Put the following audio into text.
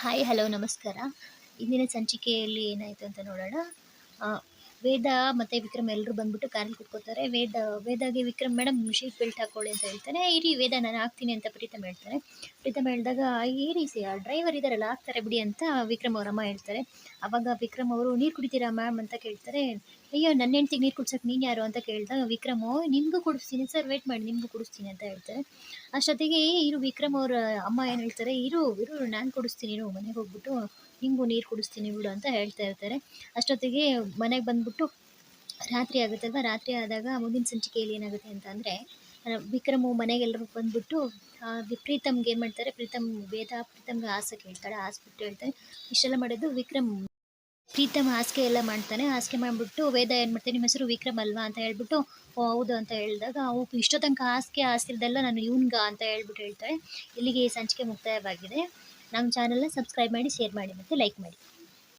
Hi hello ನಮಸ್ಕಾರ. ಇಂದಿನ ಸಂಚಿಕೆಯಲ್ಲಿ ಏನಾಯಿತು ಅಂತ ನೋಡೋಣ. ಆ, ವೇದ ಮತ್ತು ವಿಕ್ರಮ್ ಎಲ್ಲರೂ ಬಂದ್ಬಿಟ್ಟು ಕಾರಲ್ಲಿ ಕೂತ್ಕೋತಾರೆ. ವೇದಾಗೆ ವಿಕ್ರಮ್ ಮೇಡಮ್ ಸೀಟ್ ಬೆಲ್ಟ್ ಹಾಕ್ಕೊಳ್ಳಿ ಅಂತ ಹೇಳ್ತಾನೆ. ಇರಿ ವೇದ ನಾನು ಹಾಕ್ತೀನಿ ಅಂತ ಪ್ರೀತಮ್ ಹೇಳ್ತಾರೆ. ಪ್ರೀತಮ್ ಹೇಳಿದಾಗ ಇರಿ ಡ್ರೈವರ್ ಇದ್ದಾರಲ್ಲ ಹಾಕ್ತಾರೆ ಬಿಡಿ ಅಂತ ವಿಕ್ರಮ್ ಅವ್ರ ಅಮ್ಮ ಹೇಳ್ತಾರೆ. ಅವಾಗ ವಿಕ್ರಮ್ ಅವರು ನೀರು ಕುಡಿತೀರಾ ಮ್ಯಾಮ್ ಅಂತ ಕೇಳ್ತಾರೆ. ಅಯ್ಯೋ ನನ್ನ ಹೆಂಡ್ತಿಗೆ ನೀರು ಕುಡ್ಸಕ್ಕೆ ನೀನು ಯಾರು ಅಂತ ಕೇಳಿದಾಗ ವಿಕ್ರಮ್ ನಿಮಗೂ ಕುಡಿಸ್ತೀನಿ ಸರ್ ವೇಟ್ ಮಾಡಿ ನಿಮಗೂ ಕುಡಿಸ್ತೀನಿ ಅಂತ ಹೇಳ್ತಾರೆ. ಅಷ್ಟೊತ್ತಿಗೆ ಇರು ವಿಕ್ರಮ್ ಅವ್ರ ಅಮ್ಮ ಏನು ಹೇಳ್ತಾರೆ, ಇರು ಇರು ನಾನು ಕುಡಿಸ್ತೀನಿ ಇರು ಮನೆಗೆ ಹೋಗ್ಬಿಟ್ಟು ನಿಂಗೂ ನೀರು ಕುಡಿಸ್ತೀನಿ ಬಿಡು ಅಂತ ಹೇಳ್ತಾ ಇರ್ತಾರೆ. ಅಷ್ಟೊತ್ತಿಗೆ ಮನೆಗೆ ಬಂದ್ಬಿಟ್ಟು ರಾತ್ರಿ ಆಗುತ್ತಲ್ವ. ರಾತ್ರಿ ಆದಾಗ ಮುಂದಿನ ಸಂಚಿಕೆಯಲ್ಲಿ ಏನಾಗುತ್ತೆ ಅಂತ ಅಂದರೆ, ವಿಕ್ರಮು ಮನೆಗೆಲ್ಲರೂ ಬಂದ್ಬಿಟ್ಟು ಪ್ರೀತಮ್ಗೆ ಏನು ಮಾಡ್ತಾರೆ, ಪ್ರೀತಮ್ಗೆ ಹಾಸಕ್ಕೆ ಹೇಳ್ತಾಳೆ. ಹಾಸ್ಬಿಟ್ಟು ಹೇಳ್ತಾನೆ ಇಷ್ಟೆಲ್ಲ ಮಾಡಿದ್ದು ವಿಕ್ರಮ್. ಪ್ರೀತಮ್ ಹಾಸಿಗೆ ಎಲ್ಲ ಮಾಡ್ತಾನೆ. ಹಾಸಿಗೆ ಮಾಡಿಬಿಟ್ಟು ವೇದ ಏನು ಮಾಡ್ತಾನೆ, ನಿಮ್ಮ ಹೆಸರು ವಿಕ್ರಮ್ ಅಲ್ವಾ ಅಂತ ಹೇಳ್ಬಿಟ್ಟು, ಓ ಹೌದು ಅಂತ ಹೇಳಿದಾಗ ಇಷ್ಟೋ ತನಕ ಹಾಸಿಗೆಲ್ಲ ನಾನು ಇವ್ನ್ಗ ಅಂತ ಹೇಳ್ಬಿಟ್ಟು ಹೇಳ್ತಾಳೆ. ಇಲ್ಲಿಗೆ ಈ ಸಂಚಿಕೆ ಮುಕ್ತಾಯವಾಗಿದೆ. ನಮ್ಮ ಚಾನಲ್ನ ಸಬ್ಸ್ಕ್ರೈಬ್ ಮಾಡಿ, ಶೇರ್ ಮಾಡಿ ಮತ್ತು ಲೈಕ್ ಮಾಡಿ.